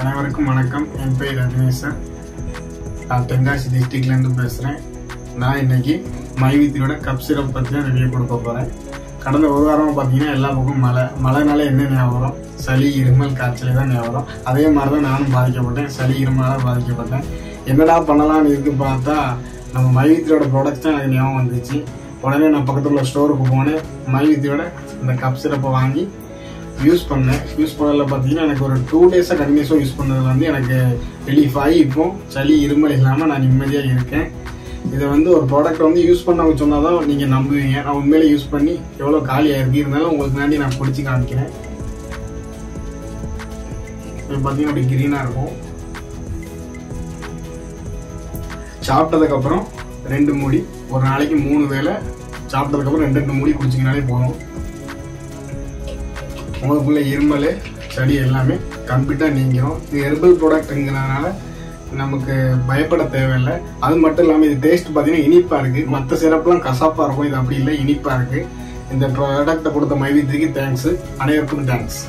அனைவருக்கும் வணக்கம். என் பேர் ரவிநேசன். நான் தென்காசி டிஸ்ட்ரிக்ட்லேருந்து பேசுகிறேன். நான் இன்னைக்கு மைவித்தியோட கப் சிரப் பற்றி தான் ரிவ்யூ கொடுக்க போகிறேன். கடந்த ஒரு வாரமாக பார்த்தீங்கன்னா எல்லா பக்கம் மழைனால என்ன ஞாபகம், சளி இருமல் காய்ச்சல் தான் ஞாபகம். அதே மாதிரி தான் நானும் பாதிக்கப்பட்டேன், சளி இருமலால் பாதிக்கப்பட்டேன். என்னடா பண்ணலான்னு இருக்கு பார்த்தா நம்ம மைவித்தியோட ப்ராடக்ட்ஸ் தான் எனக்கு ஞாபகம் வந்துச்சு. உடனே நான் பக்கத்தில் உள்ள ஸ்டோருக்கு போனேன், மைவித்தியோட இந்த கப் சிரப்பை வாங்கி யூஸ் பண்ணதில் பார்த்தீங்கன்னா எனக்கு ஒரு 2 டேஸாக கண்டினியூஸாக யூஸ் பண்ணதில் வந்து எனக்கு ரிலீஃப் ஆகி இப்போ சளி இருமல் இல்லாமல் நான் நிம்மதியாக இருக்கேன். இதை வந்து ஒரு ப்ராடக்ட் வந்து யூஸ் பண்ணவங்க சொன்னால் தான் நீங்கள் நம்புவீங்க. நான் உண்மையிலே யூஸ் பண்ணி எவ்வளோ காலியாக இருக்கு, இருந்தாலும் உங்களுக்கு வேண்டி நான் பிடிச்சி காமிக்கிறேன். இது பார்த்தீங்கன்னா அப்படி கிரீனாக இருக்கும். சாப்பிட்டதுக்கப்புறம் 2 மூடி, ஒரு நாளைக்கு 3 வேளை சாப்பிட்டதுக்கப்புறம் 2 மூடி குடிச்சிங்கனாலே போதும். உங்களுக்குள்ள இருமல் சளி எல்லாமே கம்ப்ளீட்டாக நீங்கிடும். இது ஹெர்பல் ப்ராடக்ட்டுங்கிறதுனால நமக்கு பயப்பட தேவையில்லை. அது மட்டும் இல்லாமல் இது டேஸ்ட் பார்த்தீங்கன்னா இனிப்பாக இருக்குது. மற்ற சிறப்புலாம் கசாப்பாக இருக்கும், இது அப்படி இல்லை, இனிப்பாக இருக்குது. இந்த ப்ராடக்டை கொடுத்த மைவித்திக்கு தேங்க்ஸ். அனைவருக்கும் தேங்க்ஸ்.